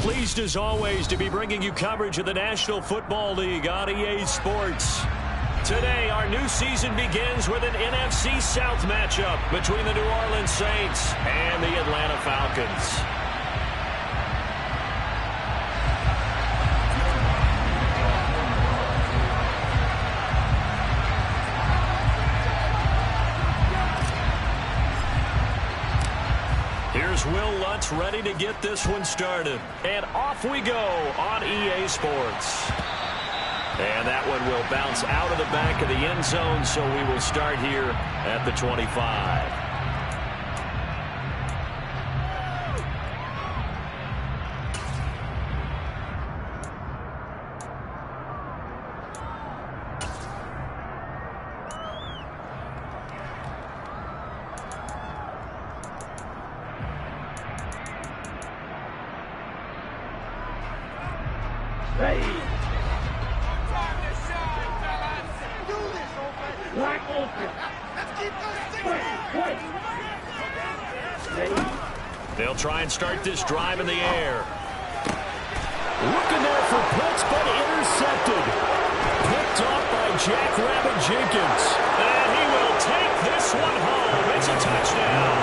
pleased as always to be bringing you coverage of the National Football League on EA Sports. Today, our new season begins with an NFC South matchup between the New Orleans Saints and the Atlanta Falcons. Here's Will Lutz ready to get this one started. And off we go on EA Sports. And that one will bounce out of the back of the end zone, so we will start here at the 25. They'll try and start this drive in the air. Looking there for Pitts, but intercepted. Picked off by Jackrabbit Jenkins. And he will take this one home. It's a touchdown.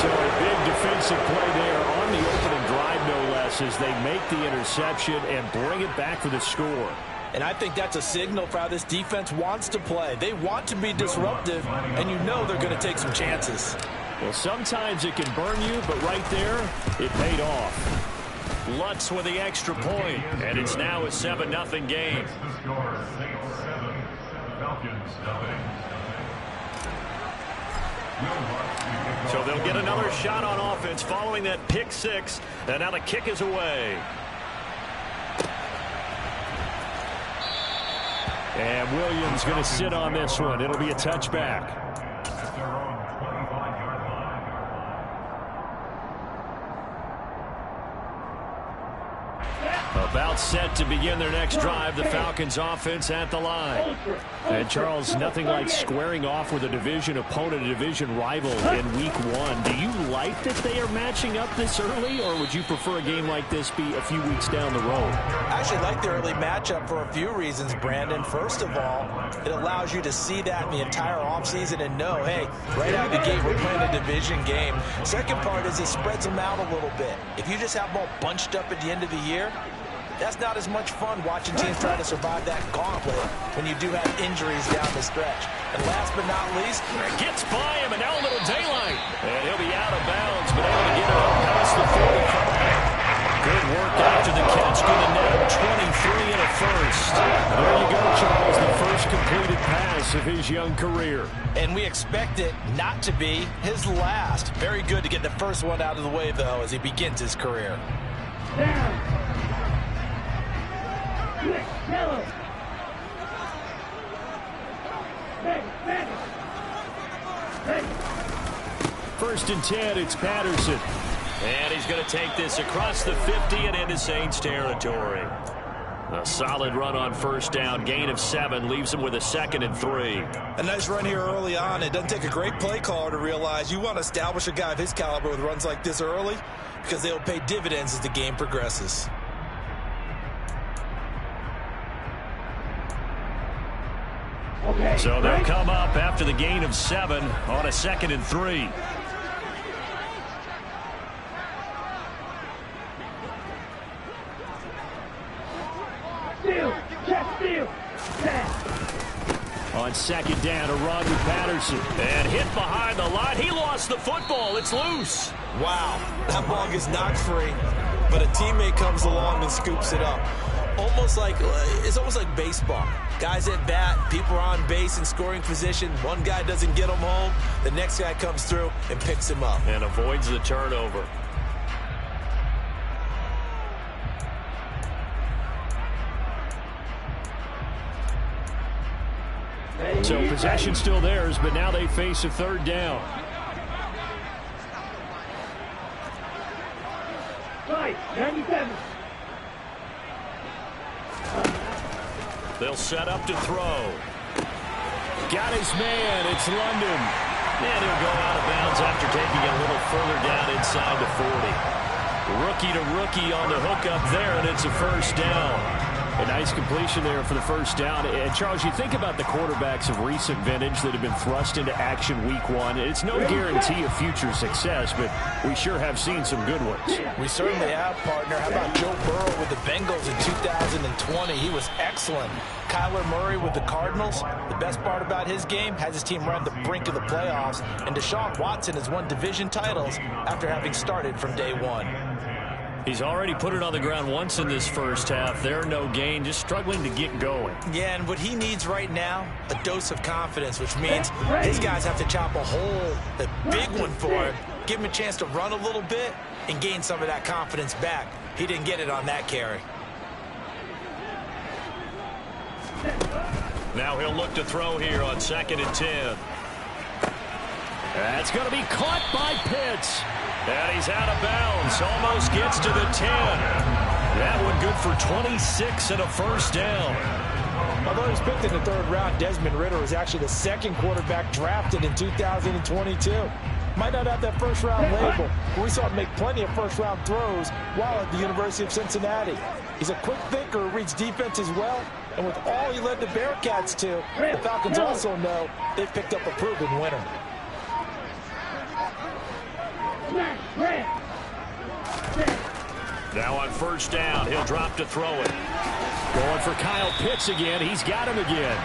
So a big defensive play there on the opening drive, no less, as they make the interception and bring it back for the score. And I think that's a signal for how this defense wants to play. They want to be disruptive, and you know they're going to take some chances. Well, sometimes it can burn you, but right there, it paid off. Lutz with the extra point, and it's now a 7-0 game. So they'll get another shot on offense following that pick six, and now the kick is away. And Williams going to sit on this one. It'll be a touchback. About set to begin their next drive, the Falcons offense at the line. And Charles, nothing like squaring off with a division opponent, a division rival in week one. Do you like that they are matching up this early, or would you prefer a game like this be a few weeks down the road? I actually like the early matchup for a few reasons, Brandon. First of all, it allows you to see that in the entire offseason and know, hey, right out of the gate, we're playing a division game. Second part is it spreads them out a little bit. If you just have them all bunched up at the end of the year, that's not as much fun watching teams try to survive that gauntlet when you do have injuries down the stretch. And last but not least, gets by him, and now a little daylight. And he'll be out of bounds, but able to get it up past the 45. Good work after the catch. Good enough. 23 and a first. There you go, Charles. The first completed pass of his young career. And we expect it not to be his last. Very good to get the first one out of the way, though, as he begins his career. Down. Yellow. First and 10, it's Patterson. And he's going to take this across the 50 and into Saints territory. A solid run on first down. Gain of 7 leaves him with a 2nd and 3. A nice run here early on. It doesn't take a great play caller to realize you want to establish a guy of his caliber with runs like this early, because they'll pay dividends as the game progresses. Okay. So they'll come up after the gain of 7 on a 2nd and 3. Steal. Check steal. On second down, a run with Patterson. And hit behind the line. He lost the football. It's loose. Wow. That ball gets knocked free, but a teammate comes along and scoops it up. It's almost like baseball. Guys at bat, people are on base in scoring position. One guy doesn't get him home. The next guy comes through and picks him up. And avoids the turnover. So possession still theirs, but now they face a third down. Right, 97. They'll set up to throw. Got his man. It's London. And he'll go out of bounds after taking it a little further down inside the 40. Rookie to rookie on the hookup there, and it's a first down. A nice completion there for the first down. And, Charles, you think about the quarterbacks of recent vintage that have been thrust into action week one. It's no guarantee of future success, but we sure have seen some good ones. We certainly have, partner. How about Joe Burrow with the Bengals in 2020? He was excellent. Kyler Murray with the Cardinals. The best part about his game has his team run the brink of the playoffs. And Deshaun Watson has won division titles after having started from day one. He's already put it on the ground once in this first half. There, no gain, just struggling to get going. Yeah, and what he needs right now, a dose of confidence, which means his guys have to chop a hole, a big one for him, give him a chance to run a little bit and gain some of that confidence back. He didn't get it on that carry. Now he'll look to throw here on 2nd and 10. That's going to be caught by Pitts. And he's out of bounds. Almost gets to the 10. That one good for 26 and a first down. Although he was picked in the 3rd round, Desmond Ridder was actually the 2nd quarterback drafted in 2022. Might not have that first-round label, but we saw him make plenty of first-round throws while at the University of Cincinnati. He's a quick thinker who reads defense as well, and with all he led the Bearcats to, the Falcons also know they've picked up a proven winner. Now on first down, he'll drop to throw it. Going for Kyle Pitts again. He's got him again.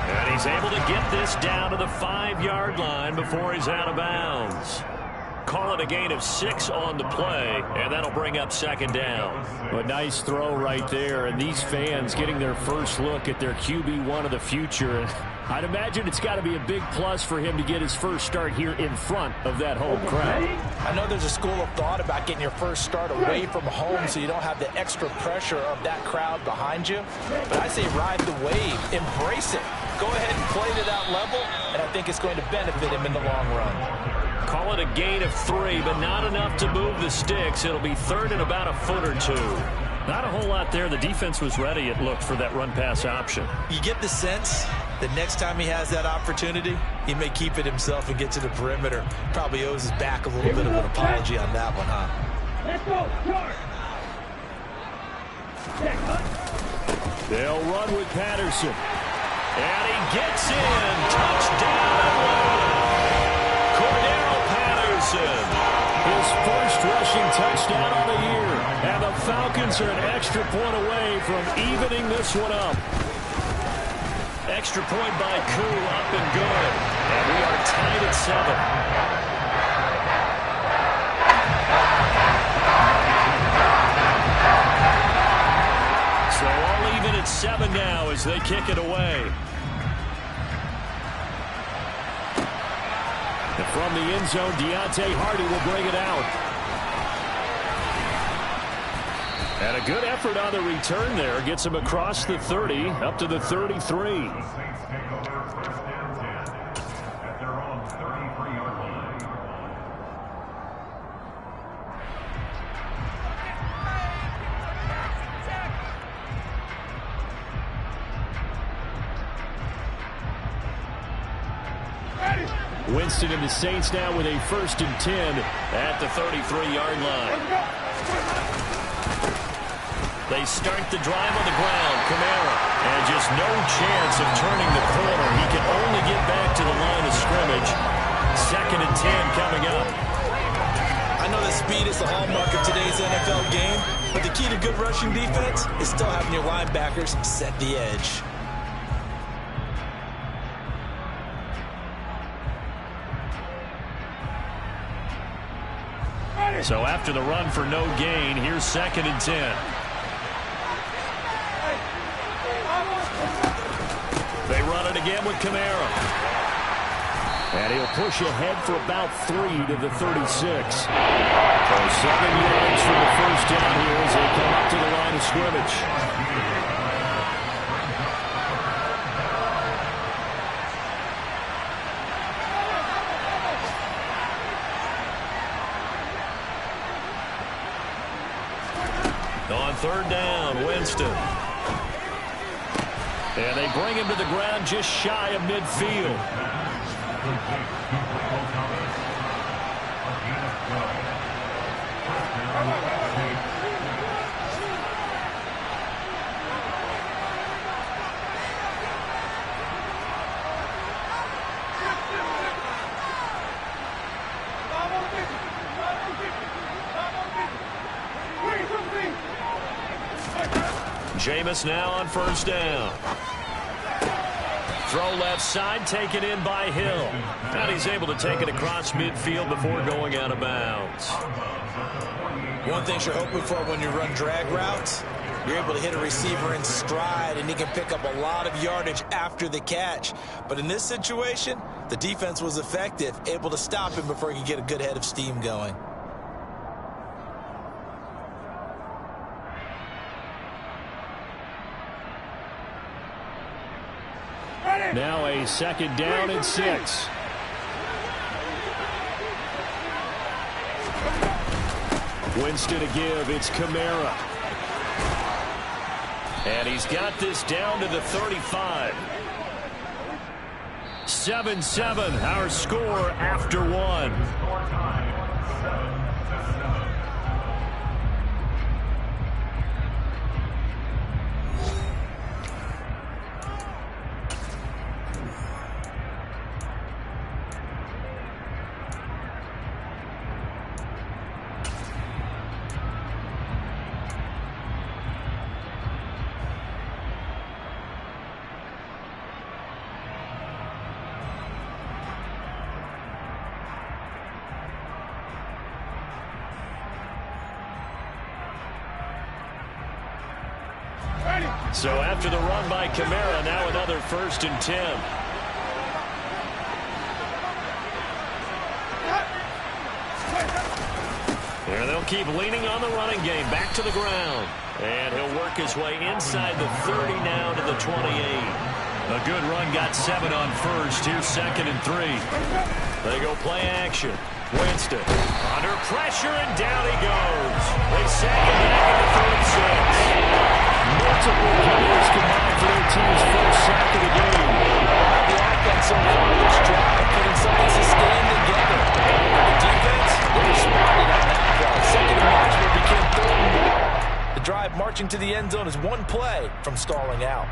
And he's able to get this down to the 5-yard line before he's out of bounds. Call it a gain of 6 on the play, and that'll bring up 2nd down. A nice throw right there, and these fans getting their first look at their QB1 of the future. I'd imagine it's got to be a big plus for him to get his first start here in front of that home crowd. I know there's a school of thought about getting your first start away from home so you don't have the extra pressure of that crowd behind you. But I say ride the wave, embrace it. Go ahead and play to that level, and I think it's going to benefit him in the long run. Call it a gain of 3, but not enough to move the sticks. It'll be 3rd and about a foot or 2. Not a whole lot there. The defense was ready, it looked, for that run-pass option. You get the sense that next time he has that opportunity, he may keep it himself and get to the perimeter. Probably owes his back a little bit of an apology on that one, huh? Let's go, charge. They'll run with Patterson. And he gets in. Touchdown! Cordero Patterson. His first rushing touchdown on the year. And the Falcons are an extra point away from evening this one up. Extra point by Koo, up and good. And we are tied at 7. So all even at 7 now as they kick it away. And from the end zone, Deontay Hardy will bring it out. And a good effort on the return there. Gets him across the 30, up to the 33. Winston and the Saints now with a 1st and 10 at the 33-yard line. They start the drive on the ground. Kamara. And just no chance of turning the corner. He can only get back to the line of scrimmage. 2nd and 10 coming up. I know that speed is the hallmark of today's NFL game, but the key to good rushing defense is still having your linebackers set the edge. So after the run for no gain, here's 2nd and 10. They run it again with Kamara. And he'll push ahead for about 3 to the 36. So 7 yards for the first down here as they come up to the line of scrimmage. On 3rd down, Winston. And they bring him to the ground just shy of midfield. Jameis now on first down. Throw left side, taken in by Hill. And he's able to take it across midfield before going out of bounds. One thing you're hoping for when you run drag routes, you're able to hit a receiver in stride, and he can pick up a lot of yardage after the catch. But in this situation, the defense was effective, able to stop him before he could get a good head of steam going. Now a second down and 6. Winston to give. It's Kamara. And he's got this down to the 35. 7-7, our score after 1. So after the run by Kamara, now another 1st and 10. There they'll keep leaning on the running game. Back to the ground. And he'll work his way inside the 30 now to the 28. A good run got 7 on first. Here's 2nd and 3. They go play action. Winston under pressure, and down he goes. They sack him back into 36. Multiple players combined for their team's first sack of the game. The offense so far this drive, putting something sustained together. The defense, they responded on that play. Second and march became 3rd and more. The drive marching to the end zone is one play from stalling out.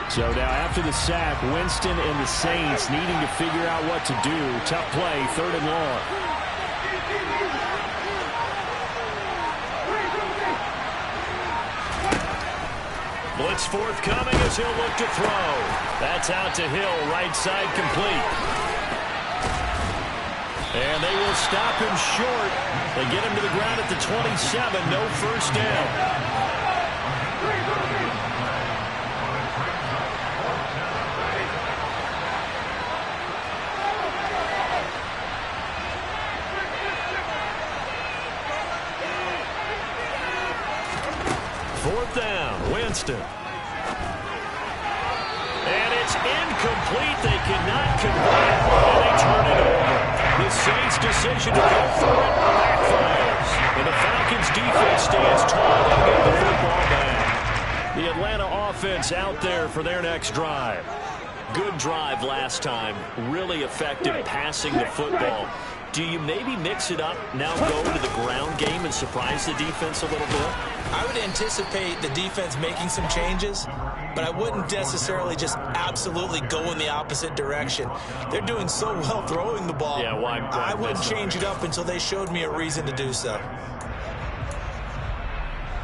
So now after the sack, Winston and the Saints needing to figure out what to do. Tough play, 3rd and long. Blitz forthcoming as he'll look to throw. That's out to Hill, right side complete. And they will stop him short. They get him to the ground at the 27, no first down. Down, Winston. And it's incomplete. They cannot convert, and they turn it over. The Saints' decision to go for it backfires. And the Falcons' defense stands tall and get the football back. The Atlanta offense out there for their next drive. Good drive last time. Really effective passing the football. Do you maybe mix it up, now go to the ground game and surprise the defense a little bit? I would anticipate the defense making some changes, but I wouldn't necessarily just absolutely go in the opposite direction. They're doing so well throwing the ball. Yeah, why I wouldn't change it up until they showed me a reason to do so.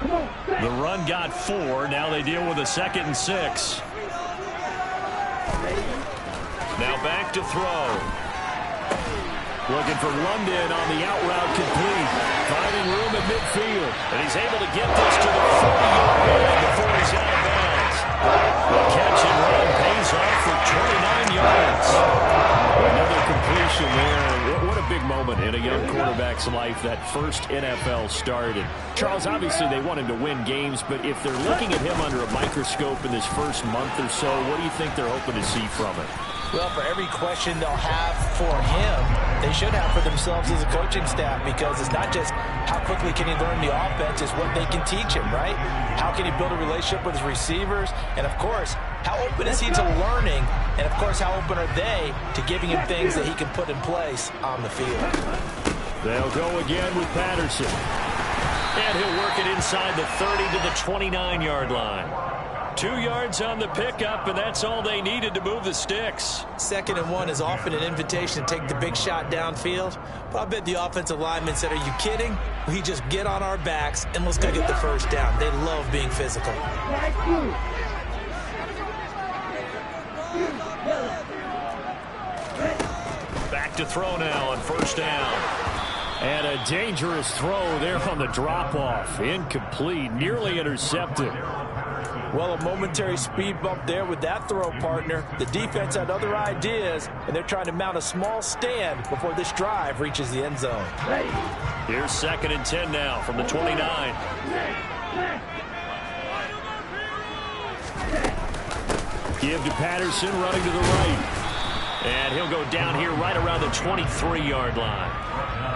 The run got 4. Now they deal with a 2nd and 6. Now back to throw. Looking for London on the out route complete. Finding room at midfield. And he's able to get this to the 40-yard line before he's out of bounds. The catch and run pays off for 29 yards. Another completion there. What a big moment in a young quarterback's life, that first NFL start. And Charles, obviously they want him to win games, but if they're looking at him under a microscope in this first month or so, what do you think they're hoping to see from it? Well, for every question they'll have for him, they should have for themselves as a coaching staff, because it's not just how quickly can he learn the offense, it's what they can teach him, right? How can he build a relationship with his receivers? And, of course, how open is he to learning? And, of course, how open are they to giving him things that he can put in place on the field? They'll go again with Patterson. And he'll work it inside the 30 to the 29-yard line. 2 yards on the pickup, and that's all they needed to move the sticks. 2nd and 1 is often an invitation to take the big shot downfield. But I bet the offensive lineman said, are you kidding? We just get on our backs and let's go get the first down. They love being physical. Back to throw now on 1st down. And a dangerous throw there on the drop-off. Incomplete, nearly intercepted. Well, a momentary speed bump there with that throw, partner. The defense had other ideas, and they're trying to mount a small stand before this drive reaches the end zone. Here's 2nd and 10 now from the 29. Give to Patterson, running to the right. And he'll go down here right around the 23-yard line.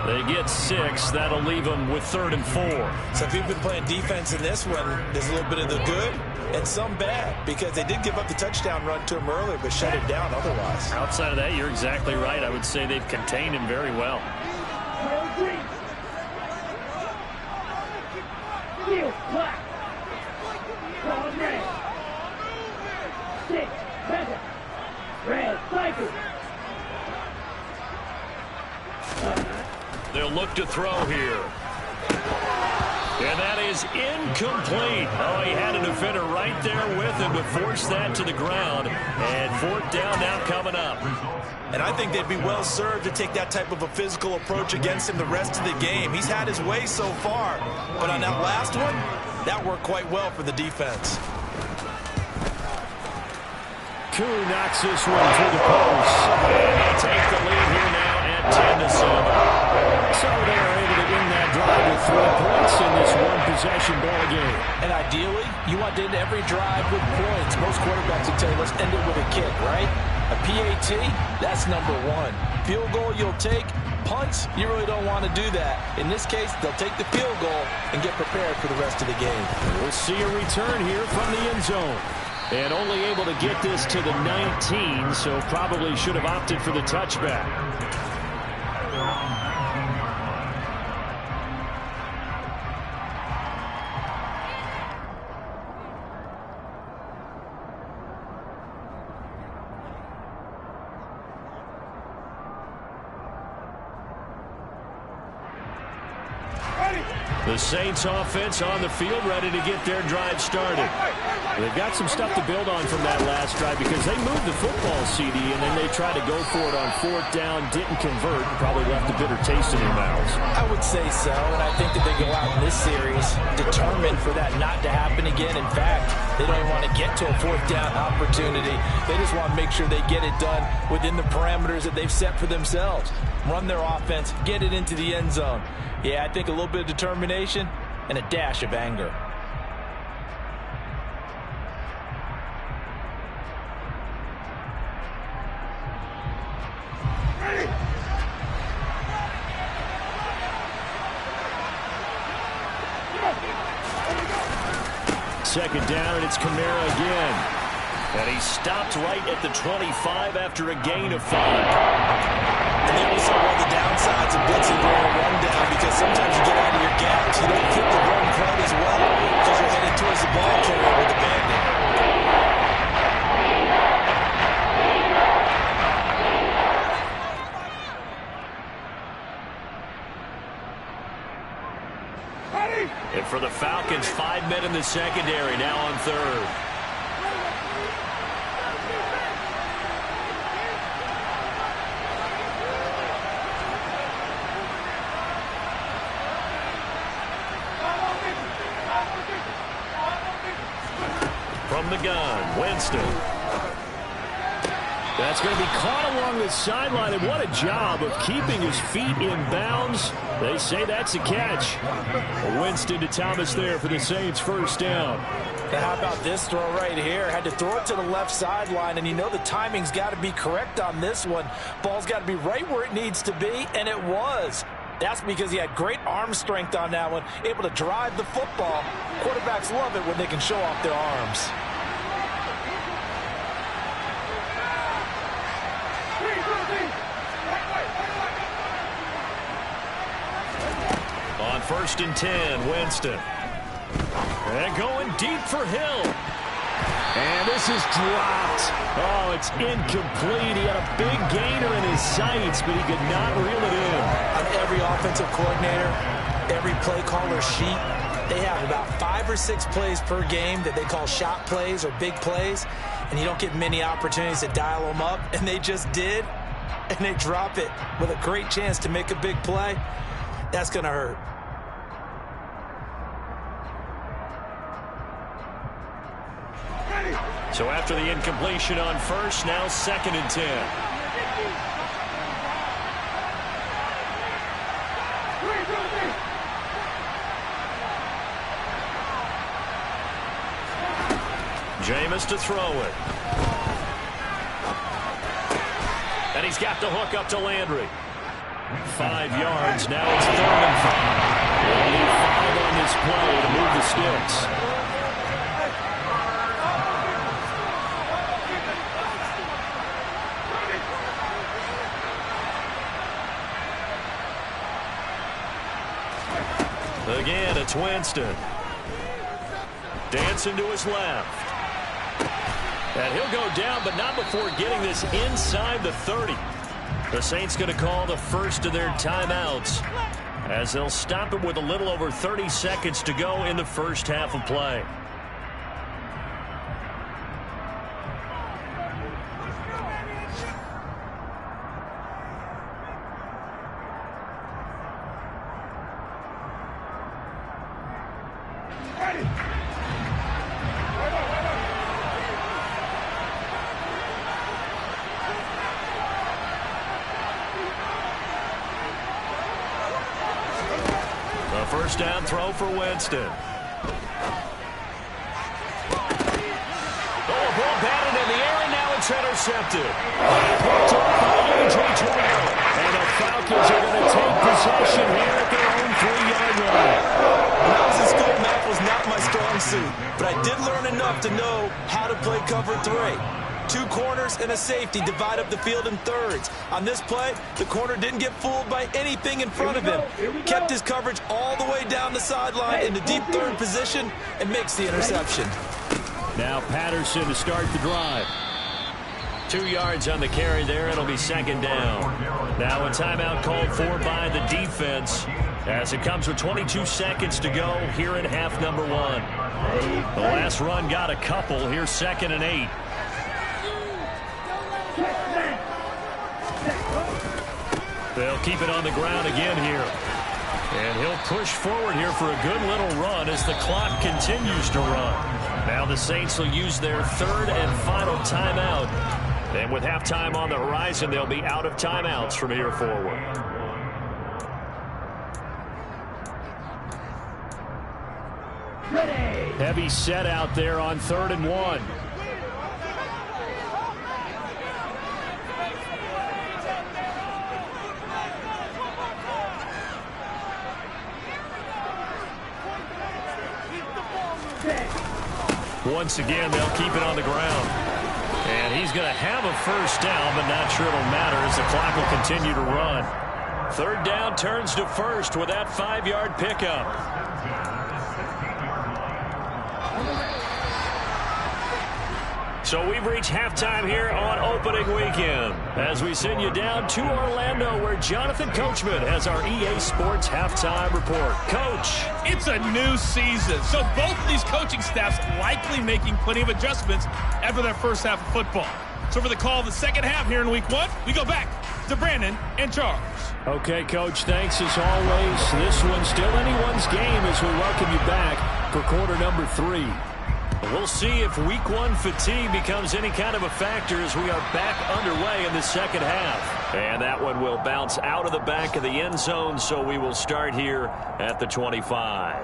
They get 6. That'll leave them with 3rd and 4. So if you've been playing defense in this one, there's a little bit of the good and some bad, because they did give up the touchdown run to him earlier, but shut it down otherwise. Outside of that, you're exactly right. I would say they've contained him very well. They'll look to throw here. And that is incomplete. Oh, he had a defender right there with him to force that to the ground. And 4th down now coming up. And I think they'd be well served to take that type of a physical approach against him the rest of the game. He's had his way so far. But on that last one, that worked quite well for the defense. Koo knocks this one through the post. And they take the lead here now at 10-7. So they're able to win that drive with 3 points in this one-possession ball game. And ideally, you want to end every drive with points. Most quarterbacks would tell you, let's end it with a kick, right? A PAT, that's number 1. Field goal you'll take. Punts, you really don't want to do that. In this case, they'll take the field goal and get prepared for the rest of the game. We'll see a return here from the end zone. And only able to get this to the 19, so probably should have opted for the touchback. The Saints offense on the field, ready to get their drive started. They've got some stuff to build on from that last drive because they moved the football, CD, and then they tried to go for it on 4th down, didn't convert, and probably left a bitter taste in their mouths. I would say so, and I think that they go out in this series determined for that not to happen again. In fact, they don't even want to get to a 4th down opportunity. They just want to make sure they get it done within the parameters that they've set for themselves. Run their offense, get it into the end zone. Yeah, I think a little bit of determination and a dash of anger. Second down, and it's Kamara again. And he stopped right at the 25 after a gain of 5. And then we saw one of the downsides of blitzing during a rundown, because sometimes you get out of your gaps. You don't fit the run quite as well because you're headed towards the ball carrier with the bandit. And for the Falcons, 5 men in the secondary, now on 3rd. From the gun, Winston. That's going to be caught along the sideline, and what a job of keeping his feet in bounds. They say that's a catch. Winston to Thomas there for the Saints' first down. Now how about this throw right here? Had to throw it to the left sideline, and you know the timing's got to be correct on this one. Ball's got to be right where it needs to be, and it was. That's because he had great arm strength on that one, able to drive the football. Quarterbacks love it when they can show off their arms. 1st and 10, Winston. And going deep for Hill. And this is dropped. Oh, it's incomplete. He had a big gainer in his sights, but he could not reel it in. On every offensive coordinator, every play caller sheet, they have about 5 or 6 plays per game that they call shot plays or big plays, and you don't get many opportunities to dial them up, and they just did, and they drop it with a great chance to make a big play. That's going to hurt. So after the incompletion on 1st, now 2nd and 10. Jameis to throw it. And he's got the hook up to Landry. 5 yards. Now it's 3rd and 5. Only 5 on this play to move the sticks. Again, it's Winston. Dancing to his left. And he'll go down, but not before getting this inside the 30. The Saints going to call the first of their timeouts as they'll stop it with a little over 30 seconds to go in the first half of play. First down throw for Winston. Oh, a ball batted in the air, and now it's intercepted. Picked off by M23. And the Falcons are going to take possession here at their own 3-yard line. Moses scope math was not my strong suit, but I did learn enough to know how to play cover 3. 2 corners and a safety divide up the field in thirds. On this play, the corner didn't get fooled by anything in front of him. Kept his coverage all the way down the sideline in the deep third position and makes the interception. Now Patterson to start the drive. 2 yards on the carry there. It'll be 2nd down. Now a timeout called for by the defense as it comes with 22 seconds to go here in half number 1. The last run got a couple. Here's 2nd and 8. They'll keep it on the ground again here. And he'll push forward here for a good little run as the clock continues to run. Now the Saints will use their 3rd and final timeout. And with halftime on the horizon, they'll be out of timeouts from here forward. Heavy set out there on 3rd and 1. Once again, they'll keep it on the ground. And he's going to have a first down, but not sure it'll matter as the clock will continue to run. 3rd down turns to 1st with that 5-yard pickup. So we've reached halftime here on opening weekend as we send you down to Orlando where Jonathan Coachman has our EA Sports halftime report. Coach. It's a new season, so both of these coaching staffs likely making plenty of adjustments after their first half of football. So for the call of the second half here in week 1, we go back to Brandon and Charles. Okay, Coach, thanks as always. This one's still anyone's game as we welcome you back for quarter number 3. We'll see if week 1 fatigue becomes any kind of a factor as we are back underway in the second half. And that one will bounce out of the back of the end zone, so we will start here at the 25.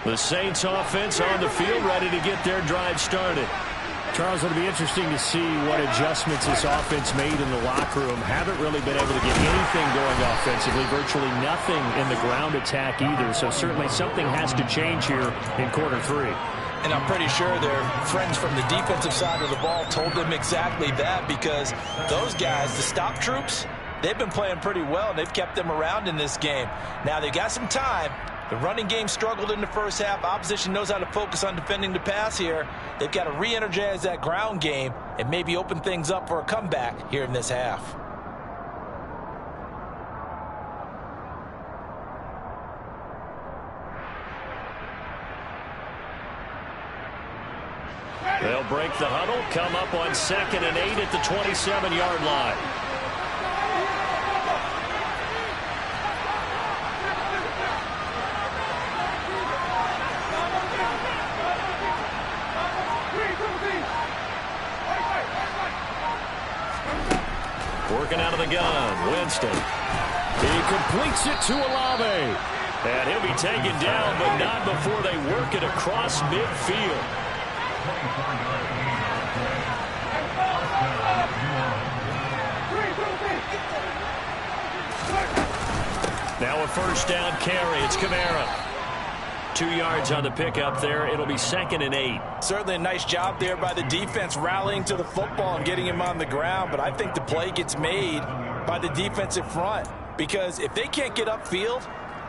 The Saints offense on the field ready to get their drive started. Charles, it'll be interesting to see what adjustments this offense made in the locker room. Haven't really been able to get anything going offensively, virtually nothing in the ground attack either. So certainly something has to change here in quarter 3. And I'm pretty sure their friends from the defensive side of the ball told them exactly that, because those guys, the stop troops, they've been playing pretty well, and they've kept them around in this game. Now, they got some time. The running game struggled in the first half. Opposition knows how to focus on defending the pass here. They've got to re-energize that ground game and maybe open things up for a comeback here in this half. They'll break the huddle, come up on 2nd and 8 at the 27-yard line. Working out of the gun, Winston. He completes it to Olave. And he'll be taken down, but not before they work it across midfield. Now a first down carry. It's Kamara. 2 yards on the pickup there. It'll be 2nd and 8. Certainly a nice job there by the defense rallying to the football and getting him on the ground. But I think the play gets made by the defensive front, because if they can't get upfield,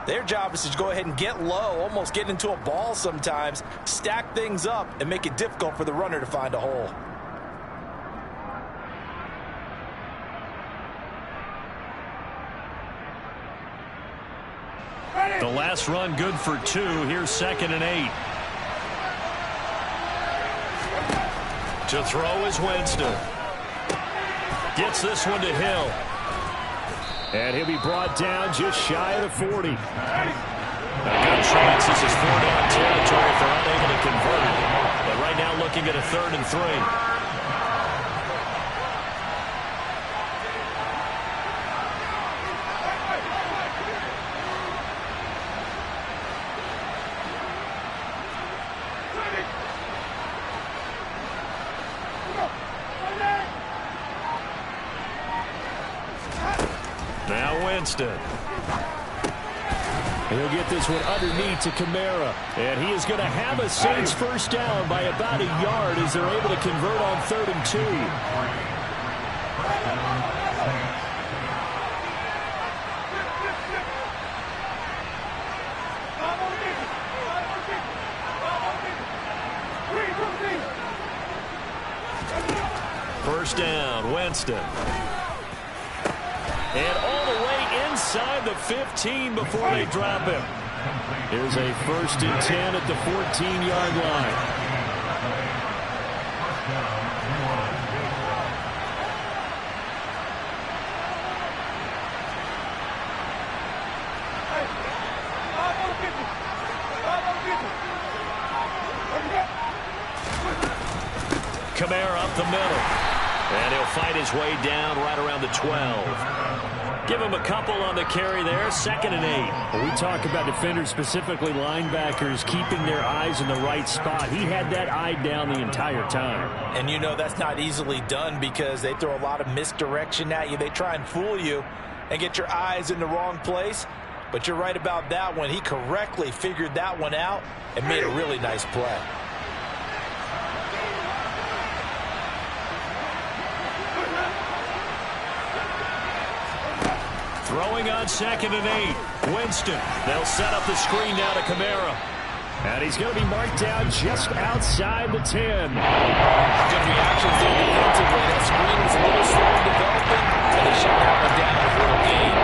their job is to go ahead and get low, almost get into a ball sometimes, stack things up, and make it difficult for the runner to find a hole. The last run good for 2. Here's 2nd and 8. To throw is Winston. Gets this one to Hill. And he'll be brought down just shy of the 40. A good chance. This is 4-down territory if they're unable to convert it. But right now looking at a 3rd and 3. Now Winston. He'll get this one underneath to Kamara. And he is going to have a Saints first down by about a yard as they're able to convert on 3rd and 2. First down, Winston. And all the way inside the 15 before they drop him. Here's a 1st and 10 at the 14-yard line. Kamara up the middle. And he'll fight his way down right around the 12. Give him a couple on the carry there. 2nd and 8. When we talk about defenders, specifically linebackers, keeping their eyes in the right spot. He had that eye down the entire time. And you know that's not easily done, because they throw a lot of misdirection at you. They try and fool you and get your eyes in the wrong place. But you're right about that one. He correctly figured that one out and made a really nice play. Throwing on 2nd and 8. Winston. They'll set up the screen down to Kamara. And he's going to be marked down just outside the 10. Good reactions there defensively. That screen was a little slow in developing, and they shut that one down for a game.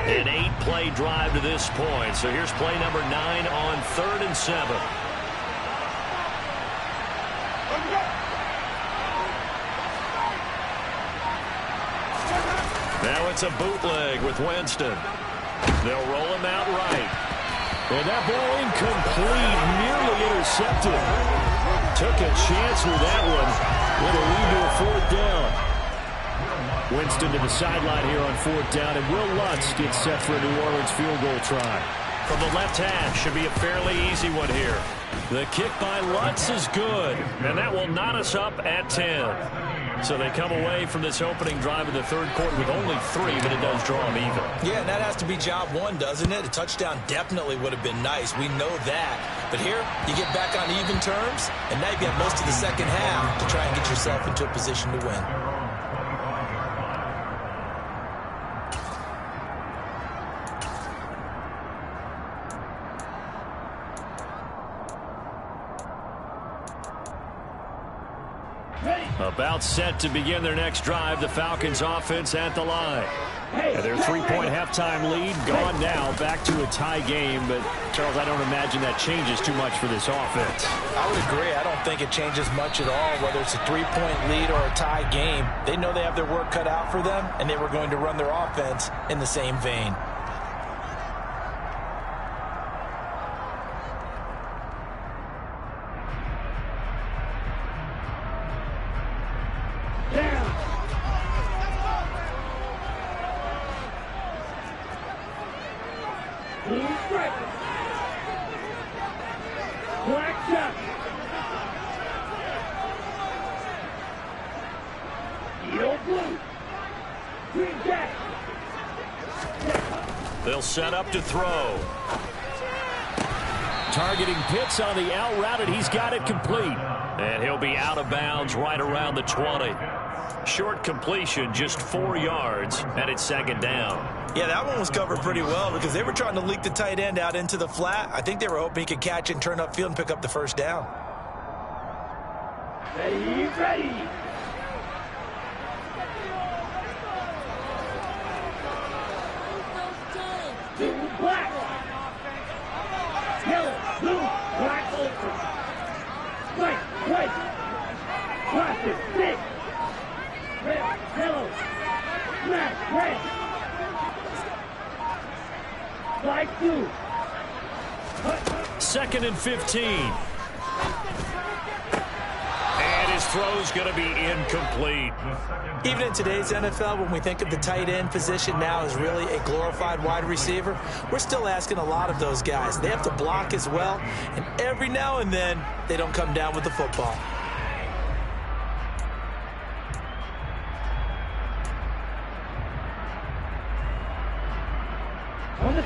An 8-play drive to this point. So here's play number 9 on 3rd and 7. Now it's a bootleg with Winston. They'll roll him out right. And that ball incomplete, nearly intercepted. Took a chance with that one. It'll lead to a 4th down. Winston to the sideline here on 4th down, and Will Lutz gets set for a New Orleans field goal try. From the left hash, should be a fairly easy one here. The kick by Lutz is good, and that will knot us up at 10. So they come away from this opening drive in the 3rd quarter with only 3, but it does draw them even. Yeah, and that has to be job 1, doesn't it? A touchdown definitely would have been nice. We know that. But here, you get back on even terms, and now you have most of the second half to try and get yourself into a position to win. About set to begin their next drive, the Falcons offense at the line. And their 3-point halftime lead gone now, back to a tie game. But, Charles, I don't imagine that changes too much for this offense. I would agree. I don't think it changes much at all, whether it's a 3-point lead or a tie game. They know they have their work cut out for them, and they were going to run their offense in the same vein. They'll set up to throw. Targeting Pitts on the out route, and he's got it complete. And he'll be out of bounds right around the 20. Short completion, just 4 yards, and it's 2nd down. Yeah, that one was covered pretty well because they were trying to leak the tight end out into the flat. I think they were hoping he could catch it and turn upfield and pick up the 1st down. Ready, ready. Black. Yellow, blue, black, open. White. Plastic, stick. Red, yellow. Black, red. Black, blue. 2nd and 15. And his throw's going to be incomplete. Even in today's NFL, when we think of the tight end position now as really a glorified wide receiver, we're still asking a lot of those guys. They have to block as well, and every now and then, they don't come down with the football.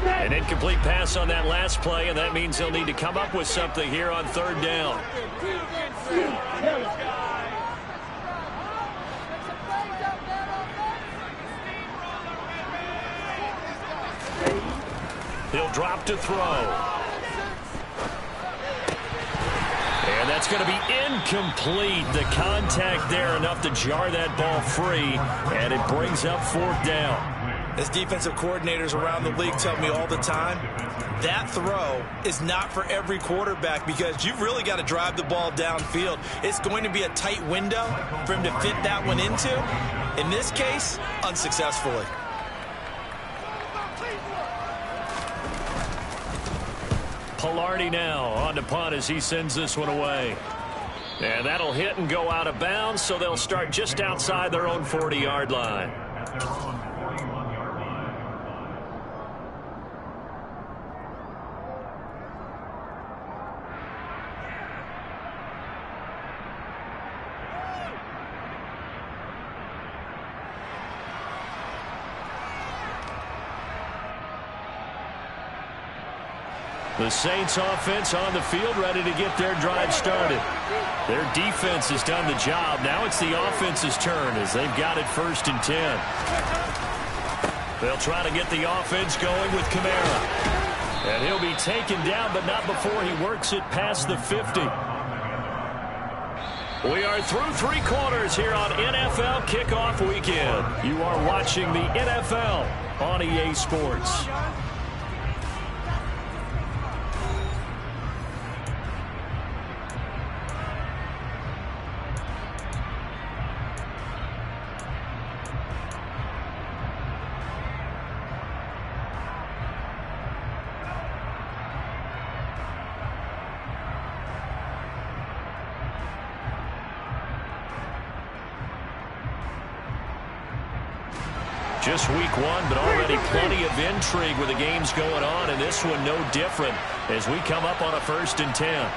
An incomplete pass on that last play, and that means they'll need to come up with something here on 3rd down. He'll drop to throw. And that's going to be incomplete. The contact there enough to jar that ball free, and it brings up 4th down. As defensive coordinators around the league tell me all the time, that throw is not for every quarterback because you've really got to drive the ball downfield. It's going to be a tight window for him to fit that one into. In this case, unsuccessfully. Pilardi now on to punt as he sends this one away. And that'll hit and go out of bounds, so they'll start just outside their own 40-yard line. The Saints offense on the field ready to get their drive started. Their defense has done the job. Now it's the offense's turn as they've got it 1st and 10. They'll try to get the offense going with Kamara. And he'll be taken down, but not before he works it past the 50. We are through 3 quarters here on NFL Kickoff Weekend. You are watching the NFL on EA Sports. Just week one, but already plenty of intrigue with the games going on, and this one no different as we come up on a 1st and 10.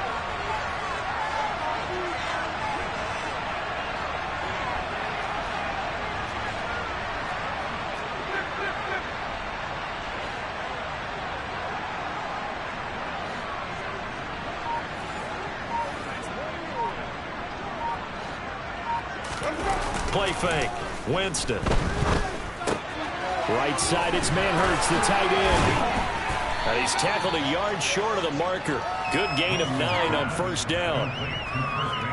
Play fake. Winston. Right side, it's Manhurts, the tight end. And he's tackled a yard short of the marker. Good gain of 9 on 1st down.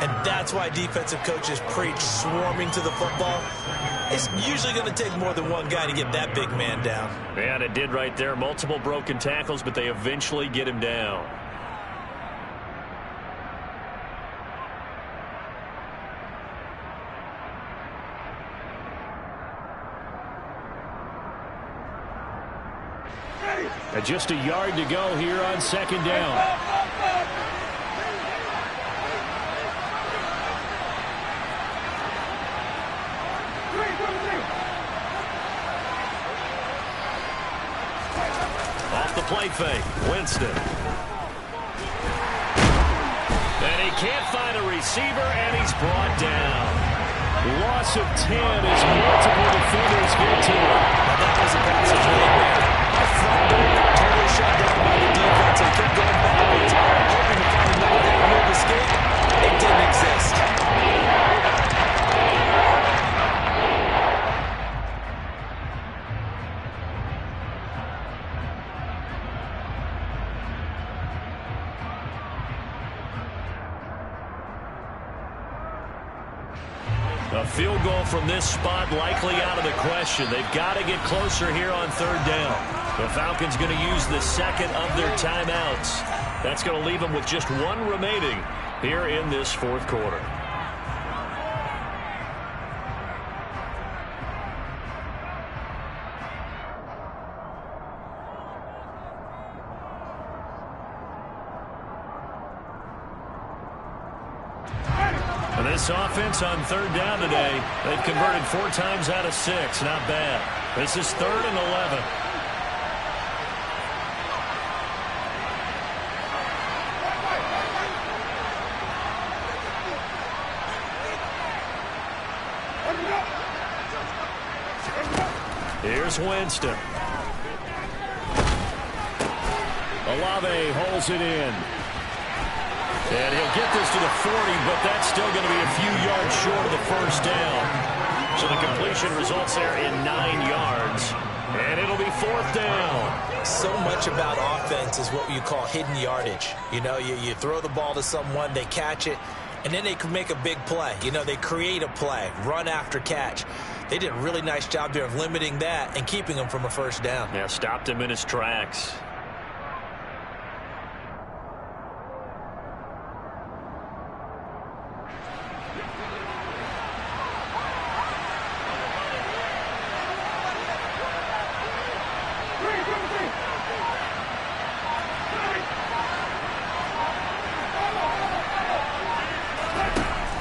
And that's why defensive coaches preach swarming to the football. It's usually going to take more than one guy to get that big man down. And it did right there. Multiple broken tackles, but they eventually get him down. And just a yard to go here on 2nd down. Off the play fake, Winston. And he can't find a receiver, and he's brought down. Loss of 10 as multiple defenders get to him. Now that was a passage right there. Totally shut down by the defense and kept going backwards, hoping to find another avenue of escape. It didn't exist. A field goal from this spot likely out of the question. They've got to get closer here on 3rd down. The Falcons going to use the 2nd of their timeouts. That's going to leave them with just 1 remaining here in this 4th quarter. And this offense on 3rd down today, they've converted 4 times out of 6. Not bad. This is 3rd and 11. Here's Winston. Olave holds it in. And he'll get this to the 40, but that's still going to be a few yards short of the 1st down. So the completion results there in 9 yards. And it'll be 4th down. So much about offense is what you call hidden yardage. You know, you throw the ball to someone, they catch it, and then they can make a big play. You know, they create a play, run after catch. They did a really nice job there of limiting that and keeping him from a 1st down. Yeah, stopped him in his tracks.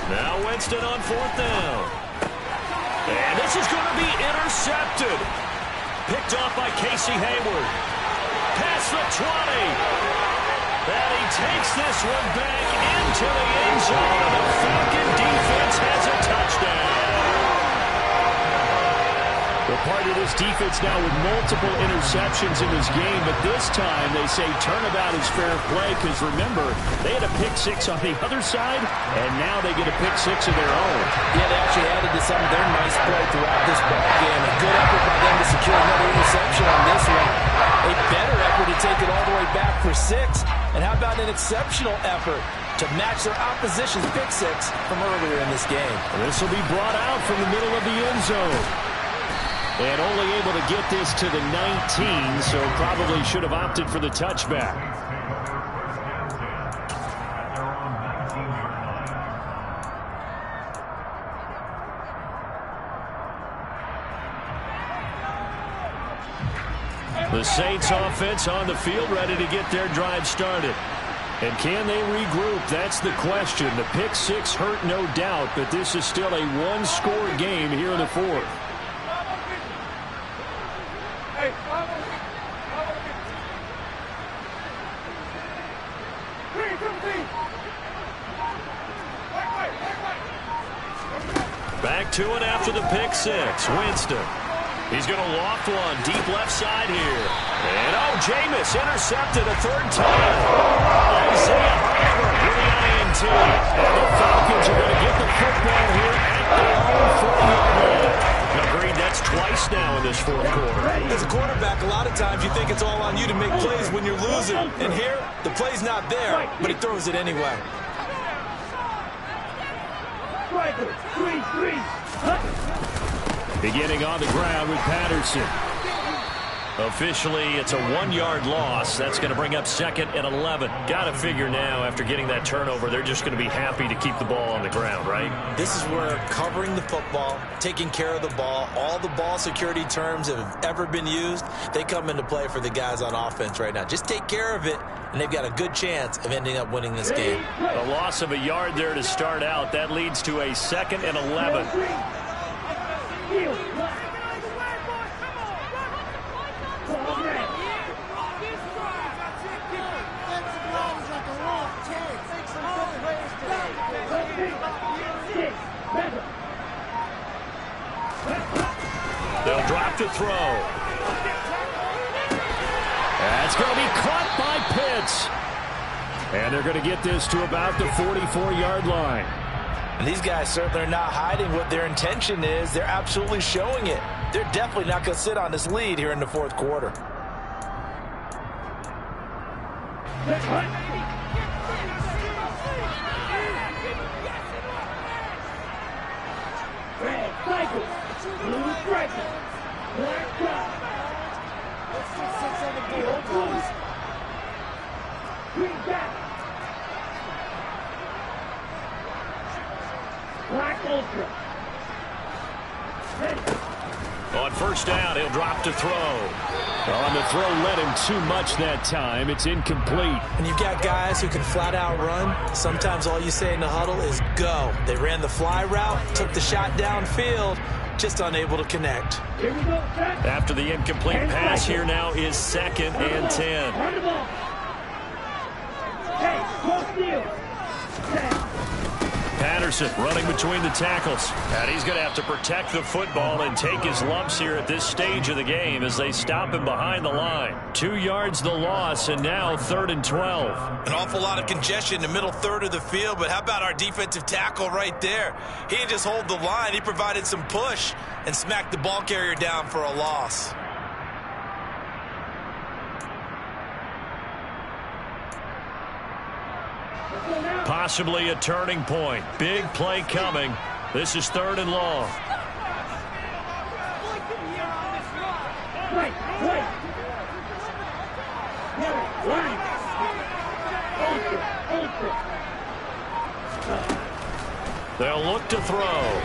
Now Winston on 4th down. And this is going to be intercepted. Picked off by Casey Hayward. Past the 20. And he takes this one back into the end zone. And the Falcon defense has a touchdown. We're part of this defense now with multiple interceptions in this game, but this time they say turnabout is fair play because, remember, they had a pick-6 on the other side, and now they get a pick-6 of their own. Yeah, they actually added to some of their nice play throughout this ball game. A good effort by them to secure another interception on this one. A better effort to take it all the way back for 6. And how about an exceptional effort to match their opposition's pick-6 from earlier in this game. And this will be brought out from the middle of the end zone. And only able to get this to the 19, so probably should have opted for the touchback. The Saints offense on the field ready to get their drive started. And can they regroup? That's the question. The pick-6 hurt, no doubt, but this is still a one-score game here in the 4th. Back to it after the pick six. Winston. He's going to loft one deep left side here. And Jameis intercepted a third time. Isaiah Harvard with the INT. And the Falcons are going to get the football here at their own 40-yard line. Agreed, that's twice now in this fourth quarter. As a quarterback, a lot of times you think it's all on you to make plays when you're losing. And here, the play's not there, but he throws it anyway. Beginning on the ground with Patterson. Officially, it's a 1-yard loss. That's going to bring up second and 11. Got to figure now, after getting that turnover, they're just going to be happy to keep the ball on the ground, right? This is where covering the football, taking care of the ball, all the ball security terms that have ever been used, they come into play for the guys on offense right now. Just take care of it, and they've got a good chance of ending up winning this game. A loss of a yard there to start out. That leads to a second and 11. They'll drop to throw. That's going to be caught by Pitts. And they're going to get this to about the 44-yard line. And these guys certainly are not hiding what their intention is. They're absolutely showing it. They're definitely not going to sit on this lead here in the fourth quarter. On first down, he'll drop to throw. On the throw, led him too much that time. It's incomplete. When you've got guys who can flat out run, sometimes all you say in the huddle is go. They ran the fly route, took the shot downfield, just unable to connect. After the incomplete pass, here now is second and 10. Patterson running between the tackles. And he's going to have to protect the football and take his lumps here at this stage of the game as they stop him behind the line. 2 yards the loss, and now 3rd and 12. An awful lot of congestion in the middle third of the field, but how about our defensive tackle right there? He didn't just hold the line. He provided some push and smacked the ball carrier down for a loss. Possibly a turning point. Big play coming. This is 3rd and long. They'll look to throw.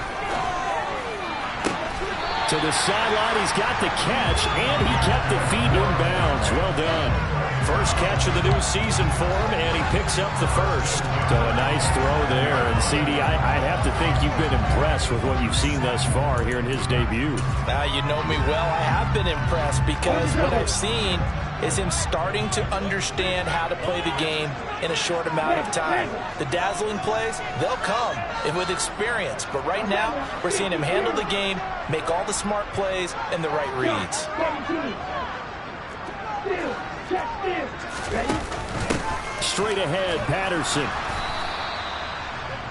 To the sideline, he's got the catch, and he kept the feet in bounds. Well done. First catch of the new season for him, and he picks up the first. So a nice throw there. And, CD, I have to think you've been impressed with what you've seen thus far here in his debut. Now, you know me well. I have been impressed because what I've seen is him starting to understand how to play the game in a short amount of time. The dazzling plays, they'll come with experience. But right now, we're seeing him handle the game, make all the smart plays, and the right reads. Straight ahead, Patterson.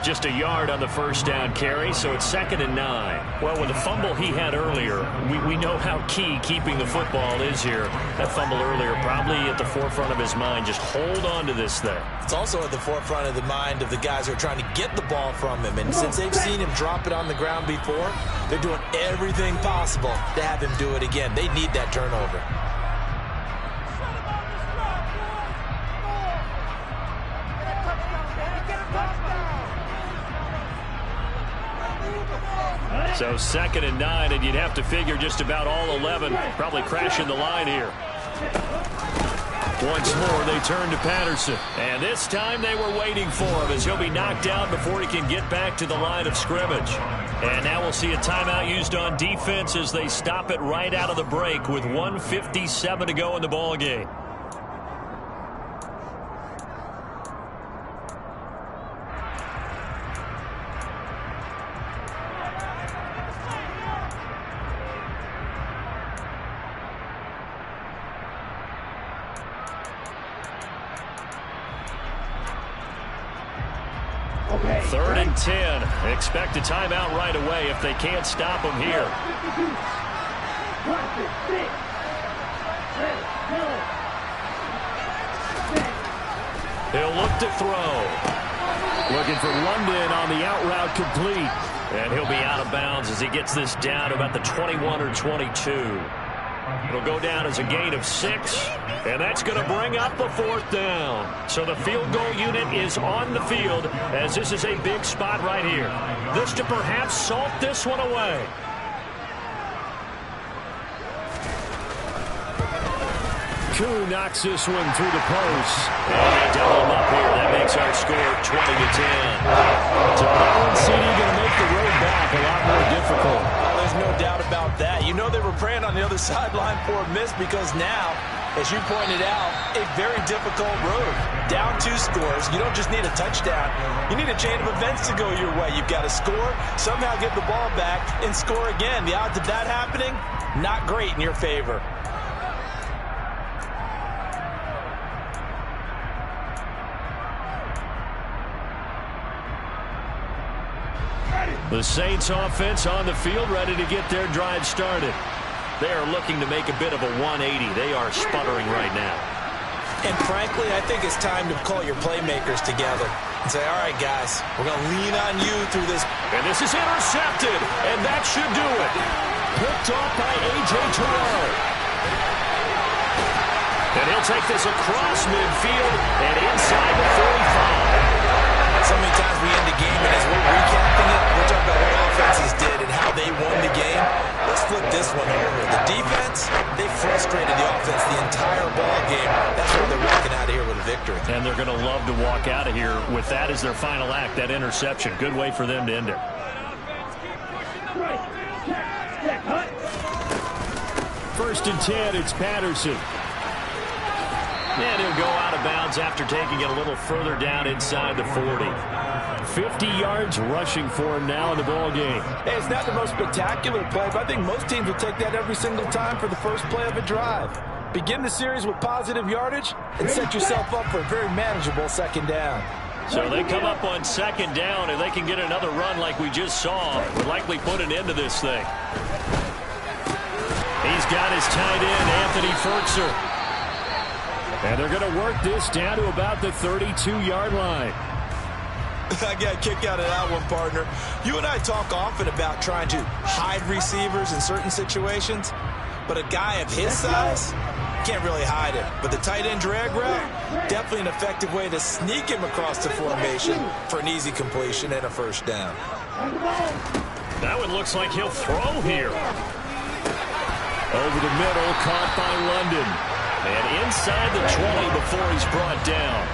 Just a yard on the first down carry, so it's 2nd and 9. Well, with the fumble he had earlier, we know how key keeping the football is here. That fumble earlier probably at the forefront of his mind. Just hold on to this thing. It's also at the forefront of the mind of the guys who are trying to get the ball from him. And since they've seen him drop it on the ground before, they're doing everything possible to have him do it again. They need that turnover. So 2nd and 9, and you'd have to figure just about all 11 probably crashing the line here. Once more, they turn to Patterson. And this time they were waiting for him as he'll be knocked down before he can get back to the line of scrimmage. And now we'll see a timeout used on defense as they stop it right out of the break with 1:57 to go in the ball game. Third and 10. Expect a timeout right away if they can't stop them here. He'll look to throw. Looking for London on the out route complete. And he'll be out of bounds as he gets this down to about the 21 or 22. It'll go down as a gain of 6, and that's going to bring up the 4th down. So the field goal unit is on the field as this is a big spot right here. This to perhaps salt this one away. Koo knocks this one through the post. And they double him up here. That makes our score 20-10. So Allen CD going to make the road back a lot more difficult. There's no doubt about that. You know they were praying on the other sideline for a miss because now, as you pointed out, a very difficult road. Down 2 scores. You don't just need a touchdown. You need a chain of events to go your way. You've got to score, somehow get the ball back, and score again. The odds of that happening, not great in your favor. The Saints offense on the field ready to get their drive started. They are looking to make a bit of a 180. They are sputtering right now. And frankly, I think it's time to call your playmakers together and say, all right, guys, we're going to lean on you through this. And this is intercepted, and that should do it. Picked off by A.J. Terrell. And he'll take this across midfield and inside the 45. So many times we end the game, and as we're recapping it, we're talking about what offenses did and how they won the game. Let's flip this one over. The defense, they frustrated the offense the entire ball game. That's why they're walking out of here with a victory. And they're going to love to walk out of here with that as their final act, that interception. Good way for them to end it. First and 10, it's Patterson. And he'll go out of bounds after taking it a little further down inside the 40. 50 yards rushing for him now in the ball game. Hey, it's not the most spectacular play, but I think most teams would take that every single time for the first play of a drive. Begin the series with positive yardage and set yourself up for a very manageable 2nd down. So they come up on 2nd down, and they can get another run like we just saw. Would likely put an end to this thing. He's got his tight end, Anthony Fertzer. And they're going to work this down to about the 32-yard line. I got a kick out of that one, partner. You and I talk often about trying to hide receivers in certain situations, but a guy of his size can't really hide it. But the tight end drag route, definitely an effective way to sneak him across the formation for an easy completion and a 1st down. That one looks like he'll throw here. Over the middle, caught by London. And inside the 20 before he's brought down.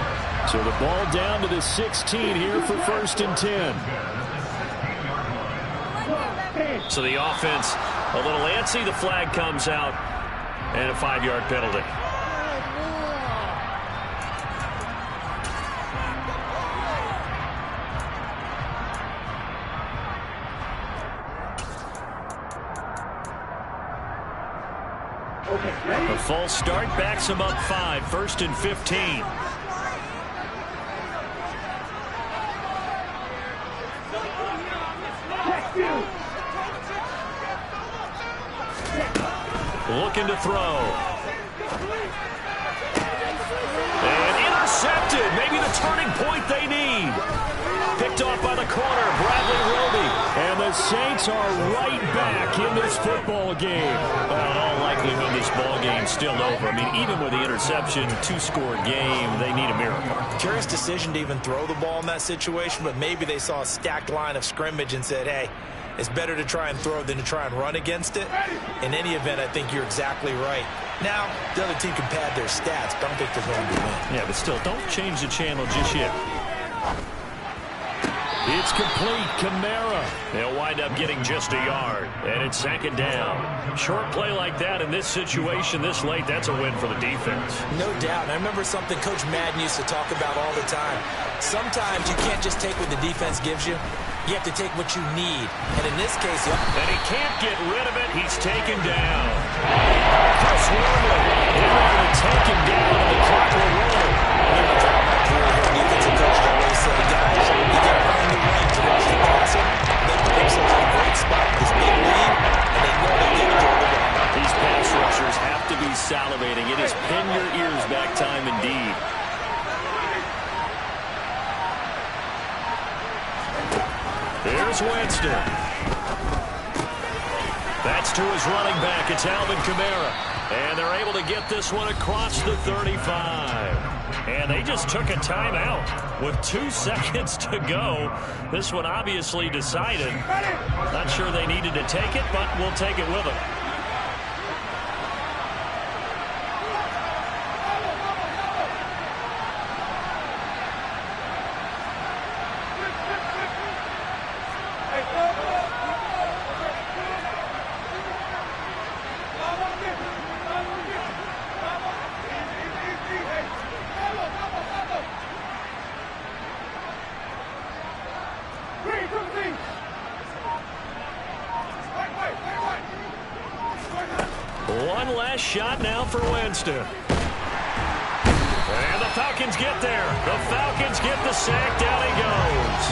So the ball down to the 16 here for 1st and 10. So the offense a little antsy. The flag comes out and a 5-yard penalty. A false start backs him up 5, 1st and 15. Looking to throw. And intercepted. Maybe the turning point they need. Picked off by the corner, Bradley Roby. And the Saints are right back in this football game. Well, in all likelihood, this ball game's still over. I mean, even with the interception, 2-score game, they need a miracle. Curious decision to even throw the ball in that situation, but maybe they saw a stacked line of scrimmage and said, hey, it's better to try and throw than to try and run against it. In any event, I think you're exactly right. Now, the other team can pad their stats, but I don't think they're going to win. Yeah, but still, don't change the channel just yet. It's complete. Kamara. They'll wind up getting just a yard. And it's second down. Short play like that in this situation this late, that's a win for the defense. No doubt. I remember something Coach Madden used to talk about all the time. Sometimes you can't just take what the defense gives you. You have to take what you need. And in this case, and he can't get rid of it. He's taken down. Chris Wormley in there to take him down, and the clock will roll. Defensive coach always said, guys, you got to earn the right to rush the passer. They put themselves in a great spot with this big lead, and they know they get to the ball. These pass rushers have to be salivating. It is pin your ears back time indeed. Here's Winston. That's to his running back. It's Alvin Kamara. And they're able to get this one across the 35. And they just took a timeout with 2 seconds to go. This one obviously decided. Not sure they needed to take it, but we'll take it with them. One last shot now for Winston. And the Falcons get there. The Falcons get the sack. Down he goes.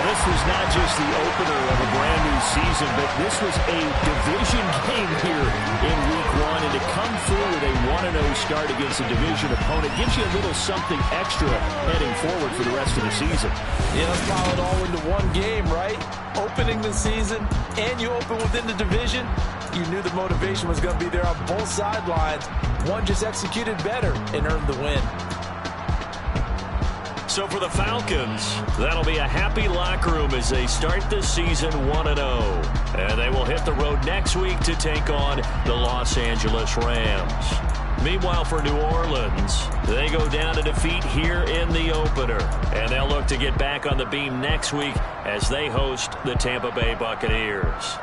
This was not just the opener of a brand new season, but this was a division game here in week 1. And to come through with a 1-0 start against a division opponent gives you a little something extra heading forward for the rest of the season. Yeah, let's pile it all into one game, right? Opening the season, and you open within the division. You knew the motivation was going to be there on both sidelines. One just executed better and earned the win. So for the Falcons, that'll be a happy locker room as they start this season 1-0. And they will hit the road next week to take on the Los Angeles Rams. Meanwhile, for New Orleans, they go down to defeat here in the opener. And they'll look to get back on the beam next week as they host the Tampa Bay Buccaneers.